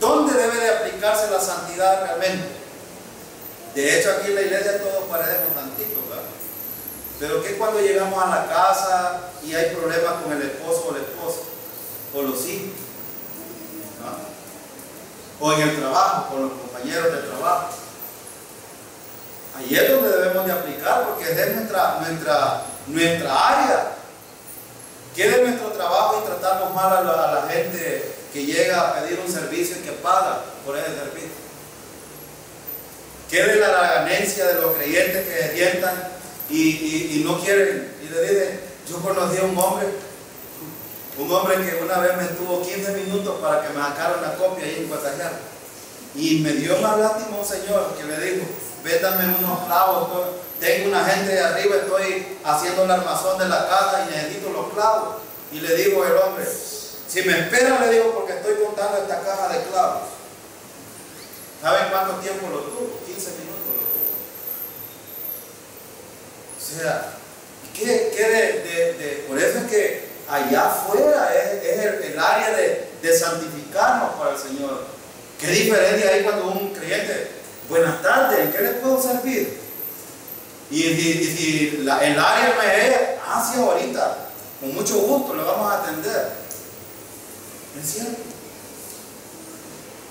¿Dónde debe de aplicarse la santidad realmente? De hecho, aquí en la iglesia todos parecemos santitos, ¿verdad? Pero ¿qué cuando llegamos a la casa y hay problemas con el esposo o la esposa? O los hijos, ¿no? O en el trabajo, con los compañeros de trabajo. Ahí es donde debemos de aplicar, porque es nuestra área. ¿Qué de nuestro trabajo y tratamos mal a la gente que llega a pedir un servicio y que paga por ese servicio? ¿Qué de la ganancia de los creyentes que se sientan y no quieren? Y le dicen, yo conocí a un hombre que una vez me estuvo 15 minutos para que me sacara una copia ahí en Guadalajara. Y me dio más lástima un señor que le dijo, véndame unos clavos, tengo una gente de arriba, estoy haciendo el armazón de la casa y necesito los clavos. Y le dijo el hombre, si me espera, le digo, porque estoy contando esta caja de clavos. ¿Saben cuánto tiempo lo tuvo? 15 minutos lo tuvo. O sea, Por eso es que allá afuera es el área de santificarnos para el Señor. ¿Qué diferencia hay cuando un creyente, buenas tardes, ¿en qué les puedo servir? Y si el área me es, sí, ahorita, con mucho gusto le vamos a atender. ¿Es cierto?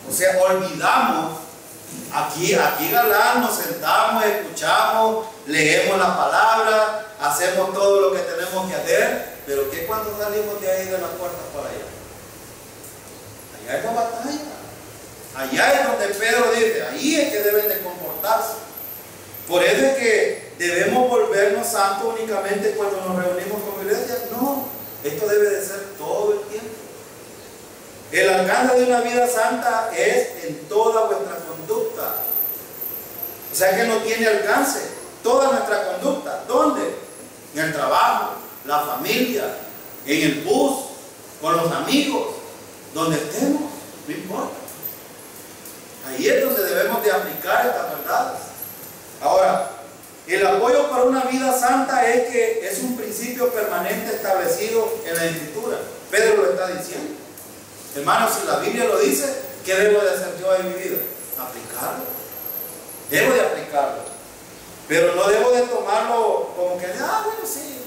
O sea, olvidamos, aquí Galán, nos sentamos, escuchamos, leemos la palabra, hacemos todo lo que tenemos que hacer, pero ¿qué cuando salimos de ahí de las puertas para allá? Allá es la batalla. Allá es donde Pedro dice, ahí es que deben de comportarse. Por eso es que debemos volvernos santos únicamente cuando nos reunimos con iglesia. No, esto debe de ser todo el tiempo. El alcance de una vida santa es en toda vuestra conducta. O sea que no tiene alcance toda nuestra conducta. ¿Dónde? En el trabajo, la familia, en el bus, con los amigos, donde estemos, no importa. Ahí es donde debemos de aplicar estas verdades. Ahora, el apoyo para una vida santa es que es un principio permanente establecido en la Escritura. Pedro lo está diciendo. Hermanos, si la Biblia lo dice, ¿qué debo de hacer yo en mi vida? Aplicarlo. Debo de aplicarlo. Pero no debo de tomarlo como que, bueno, sí.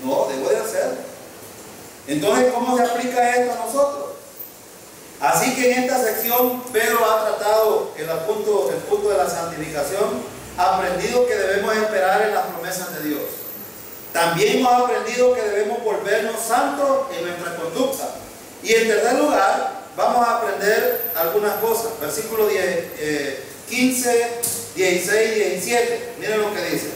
No, debo de hacerlo. Entonces, ¿cómo se aplica esto a nosotros? Así que en esta sección Pedro ha tratado el punto de la santificación, ha aprendido que debemos esperar en las promesas de Dios. También hemos aprendido que debemos volvernos santos en nuestra conducta. Y en tercer lugar, vamos a aprender algunas cosas. Versículos 15, 16 y 17. Miren lo que dice.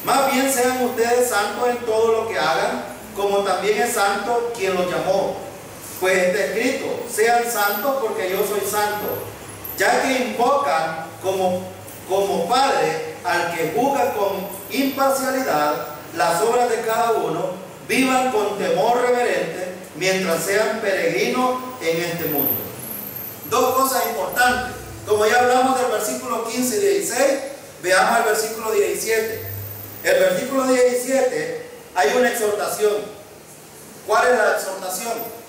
Más bien sean ustedes santos en todo lo que hagan, como también es santo quien los llamó. Pues está escrito, sean santos porque yo soy santo. Ya que invocan como Padre al que juzga con imparcialidad las obras de cada uno, vivan con temor reverente mientras sean peregrinos en este mundo. Dos cosas importantes. Como ya hablamos del versículo 15 y 16, veamos el versículo 17. El versículo 17 hay una exhortación. ¿Cuál es la exhortación?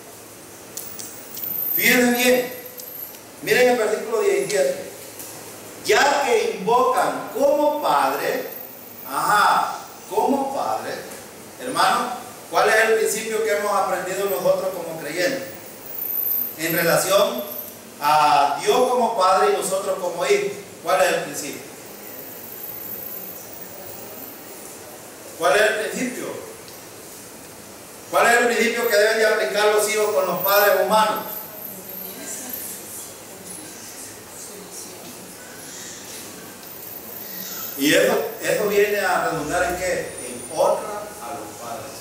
Fíjense bien, miren el versículo 17. Ya que invocan como Padre, como Padre, hermano, ¿cuál es el principio que hemos aprendido nosotros como creyentes? En relación a Dios como Padre y nosotros como hijos, ¿cuál es el principio? ¿Cuál es el principio? ¿Cuál es el principio que deben de aplicar los hijos con los padres humanos? Y eso viene a redundar en ¿qué? En honra a los padres.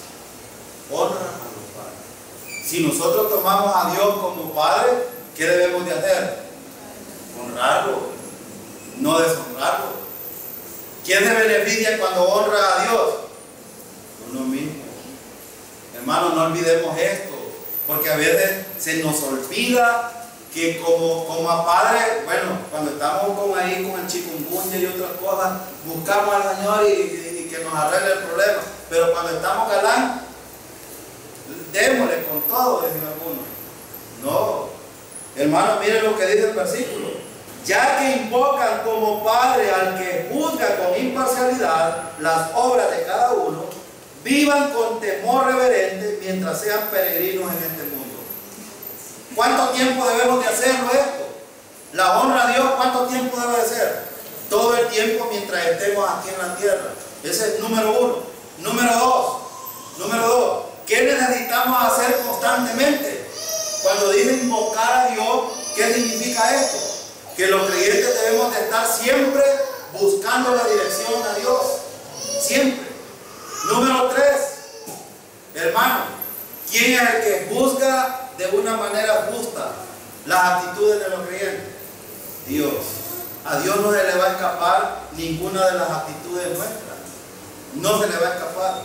Honra a los padres. Si nosotros tomamos a Dios como Padre, ¿qué debemos de hacer? Honrarlo, no deshonrarlo. ¿Quién se beneficia cuando honra a Dios? Uno mismo. Hermanos, no olvidemos esto, porque a veces se nos olvida que como a padre, bueno, cuando estamos con el chikungunya y otras cosas, buscamos al Señor y que nos arregle el problema. Pero cuando estamos Galán, démosle con todo, dicen algunos. No, hermano, miren lo que dice el versículo. Ya que invocan como Padre al que juzga con imparcialidad las obras de cada uno, vivan con temor reverente mientras sean peregrinos en este mundo. ¿Cuánto tiempo debemos de hacerlo esto? La honra a Dios, ¿cuánto tiempo debe de ser? Todo el tiempo mientras estemos aquí en la tierra. Ese es número uno. Número dos, ¿qué necesitamos hacer constantemente? Cuando dice invocar a Dios, ¿qué significa esto? Que los creyentes debemos de estar siempre buscando la dirección a Dios. Siempre. Número 3, hermano, ¿quién es el que juzga de una manera justa las actitudes de los creyentes? Dios. A Dios no se le va a escapar ninguna de las actitudes nuestras. No se le va a escapar,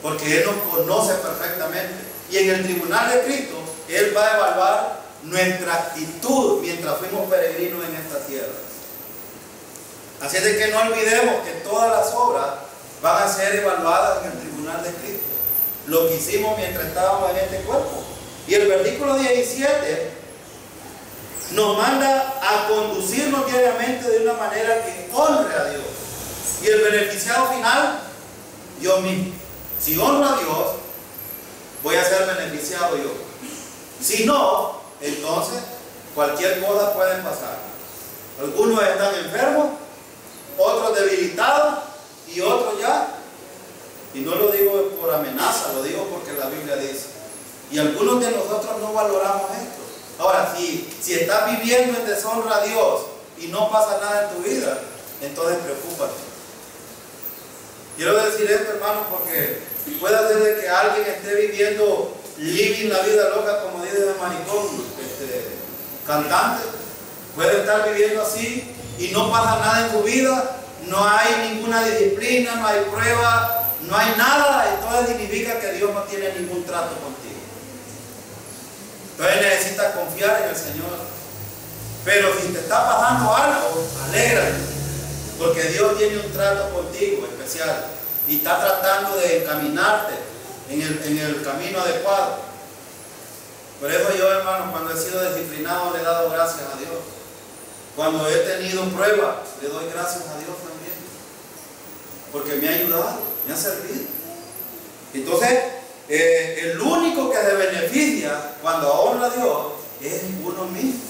porque Él nos conoce perfectamente. Y en el tribunal de Cristo, Él va a evaluar nuestra actitud mientras fuimos peregrinos en esta tierra. Así es de que no olvidemos que todas las obras van a ser evaluadas en el tribunal de Cristo. Lo que hicimos mientras estábamos en este cuerpo. Y el versículo 17 nos manda a conducirnos diariamente de una manera que honre a Dios. Y el beneficiado final, Dios mismo. Si honro a Dios, voy a ser beneficiado yo. Si no, entonces cualquier cosa puede pasar. Algunos están enfermos, otros debilitados y otros ya. Y no lo digo por amenaza, lo digo porque la Biblia dice. Y algunos de nosotros no valoramos esto. Ahora, si estás viviendo en deshonra a Dios y no pasa nada en tu vida, entonces preocúpate. Quiero decir esto, hermano, porque puede ser de que alguien esté viviendo, living la vida loca, como dice el maricón, cantante. Puede estar viviendo así y no pasa nada en su vida, no hay ninguna disciplina, no hay prueba, no hay nada. Entonces significa que Dios no tiene ningún trato contigo. Entonces necesitas confiar en el Señor. Pero si te está pasando algo, alégrate, porque Dios tiene un trato contigo especial y está tratando de encaminarte en el camino adecuado. Por eso yo, hermano, cuando he sido disciplinado, le he dado gracias a Dios. Cuando he tenido pruebas, le doy gracias a Dios también, porque me ha ayudado, me ha servido. Entonces, el único que se beneficia cuando honra a Dios es uno mismo.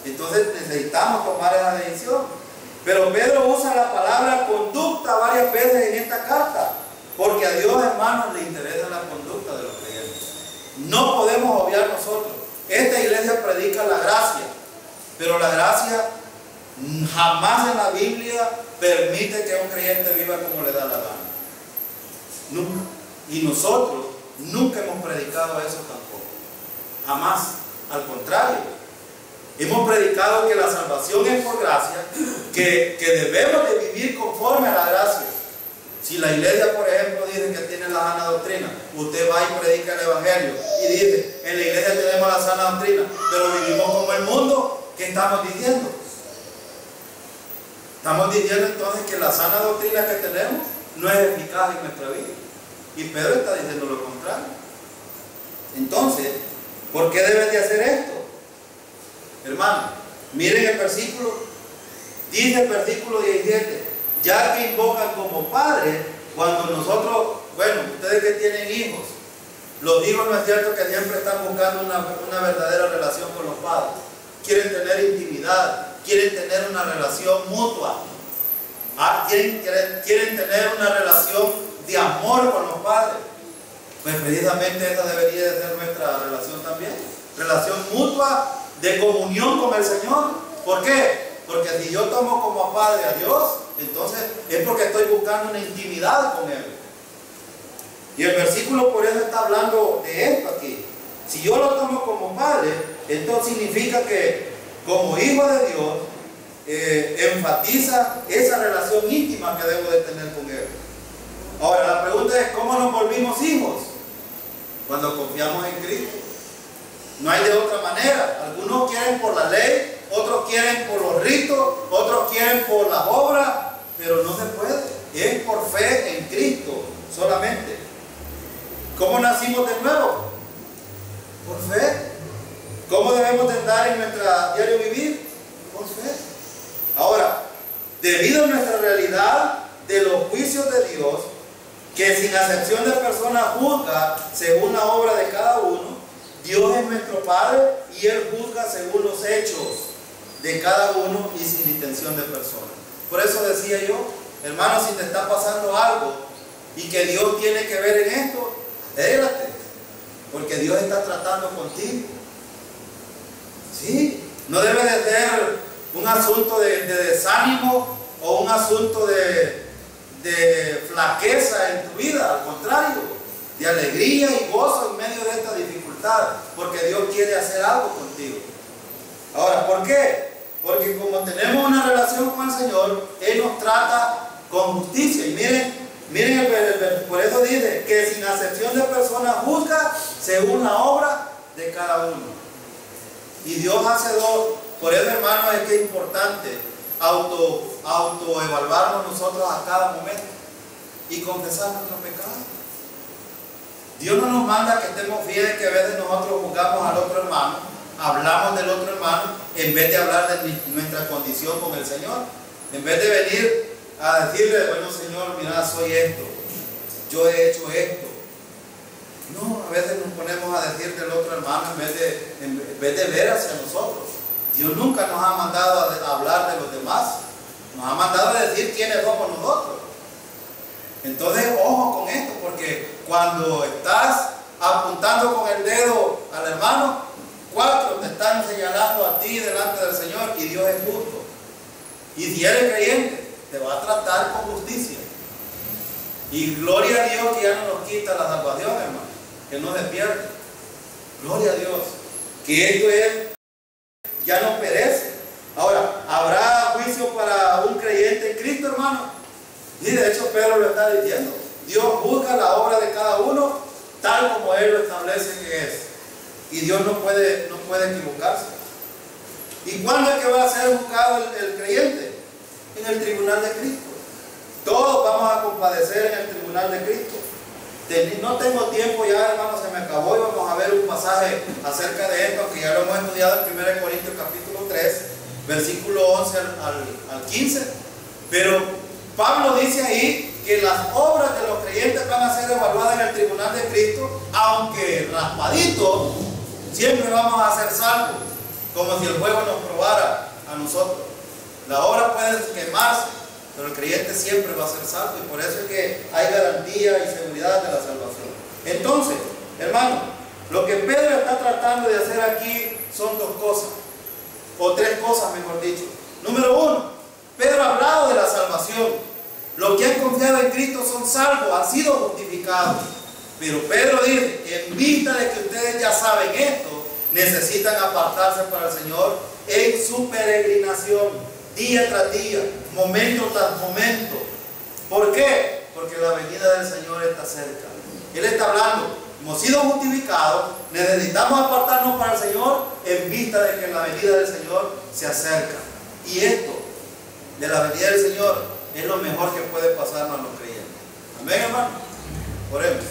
Entonces necesitamos tomar esa decisión. Pero Pedro usa la palabra conducta varias veces en esta carta, porque a Dios, hermanos, le interesa la conducta de los creyentes. No podemos obviar nosotros. Esta iglesia predica la gracia, pero la gracia jamás en la Biblia permite que un creyente viva como le da la gana. Nunca. Y nosotros nunca hemos predicado eso tampoco. Jamás. Al contrario. Hemos predicado que la salvación es por gracia, que debemos de vivir conforme a la gracia. Si la iglesia, por ejemplo, dice que tiene la sana doctrina, usted va y predica el evangelio y dice, en la iglesia tenemos la sana doctrina, pero vivimos como el mundo. ¿Qué estamos diciendo? Estamos diciendo entonces que la sana doctrina que tenemos no es eficaz en nuestra vida. Y Pedro está diciendo lo contrario. Entonces, ¿por qué deben de hacer esto? Hermano, miren el versículo, dice el versículo 17, ya que invocan como padre, cuando nosotros, bueno, ustedes que tienen hijos, los hijos no es cierto que siempre están buscando una verdadera relación con los padres, quieren tener intimidad, quieren tener una relación mutua, quieren tener una relación de amor con los padres. Pues precisamente esa debería de ser nuestra relación también, relación mutua de comunión con el Señor. ¿Por qué? Porque si yo tomo como padre a Dios, entonces es porque estoy buscando una intimidad con Él. Y el versículo por eso está hablando de esto aquí. Si yo lo tomo como padre, esto significa que como hijo de Dios enfatiza esa relación íntima que debo de tener con Él. Ahora la pregunta es, ¿cómo nos volvimos hijos? Cuando confiamos en Cristo. No hay de otra manera. Algunos quieren por la ley, otros quieren por los ritos, otros quieren por las obras, pero no se puede. Es por fe en Cristo solamente. ¿Cómo nacimos de nuevo? Por fe. ¿Cómo debemos de andar en nuestro diario vivir? Por fe. Ahora, debido a nuestra realidad de los juicios de Dios, que sin acepción de personas juzga según la obra de cada uno, Dios es nuestro Padre y Él juzga según los hechos de cada uno y sin distinción de personas. Por eso decía yo, hermano, si te está pasando algo y que Dios tiene que ver en esto, alégrate, porque Dios está tratando contigo. Sí, no debe de ser un asunto de desánimo o un asunto de flaqueza en tu vida, al contrario, de alegría y gozo en medio de esta dificultad, porque Dios quiere hacer algo contigo. Ahora, ¿por qué? Porque como tenemos una relación con el Señor, Él nos trata con justicia. Y miren por eso dice que sin acepción de personas juzga según la obra de cada uno. Y Dios hace dos. Por eso, hermano, es que es importante autoevaluarnos nosotros a cada momento. y confesar nuestros pecados. Dios no nos manda que estemos fieles, que a veces nosotros juzgamos al otro hermano, hablamos del otro hermano, en vez de hablar de nuestra condición con el Señor. En vez de venir a decirle, bueno Señor, mira, soy esto, yo he hecho esto. No, a veces nos ponemos a decir del otro hermano en vez de ver hacia nosotros. Dios nunca nos ha mandado a hablar de los demás, nos ha mandado a decir quiénes somos nosotros. Entonces, ojo con esto, porque cuando estás apuntando con el dedo al hermano, 4 te están señalando a ti delante del Señor, y Dios es justo. Y si eres creyente, te va a tratar con justicia. Y gloria a Dios que ya no nos quita la salvación, hermano, que no se pierde. Gloria a Dios, que esto es, ya no perece. Ahora, ¿habrá juicio para un creyente en Cristo, hermano? Y de hecho Pedro lo está diciendo. Dios juzga la obra de cada uno tal como Él lo establece que es. Y Dios no puede equivocarse. ¿Y cuándo es que va a ser juzgado el creyente? En el tribunal de Cristo. Todos vamos a compadecer en el tribunal de Cristo. No tengo tiempo ya, hermano, se me acabó, y vamos a ver un pasaje acerca de esto, que ya lo hemos estudiado en 1 Corintios capítulo 3, versículo 11 al 15. Pero Pablo dice ahí que las obras de los creyentes van a ser evaluadas en el tribunal de Cristo, aunque raspadito, siempre vamos a ser salvos, como si el fuego nos probara a nosotros. La obra puede quemarse, pero el creyente siempre va a ser salvo, y por eso es que hay garantía y seguridad de la salvación. Entonces, hermano, lo que Pedro está tratando de hacer aquí son 2 cosas, o 3 cosas mejor dicho. Número 1, Pedro ha hablado de la salvación. Los que han confiado en Cristo son salvos, han sido justificados. Pero Pedro dice que en vista de que ustedes ya saben esto, necesitan apartarse para el Señor en su peregrinación, día tras día, momento tras momento. ¿Por qué? Porque la venida del Señor está cerca. Él está hablando, hemos sido justificados, necesitamos apartarnos para el Señor en vista de que la venida del Señor se acerca. Y esto de la venida del Señor es lo mejor que puede pasarnos a los creyentes. Amén, hermano. Oremos.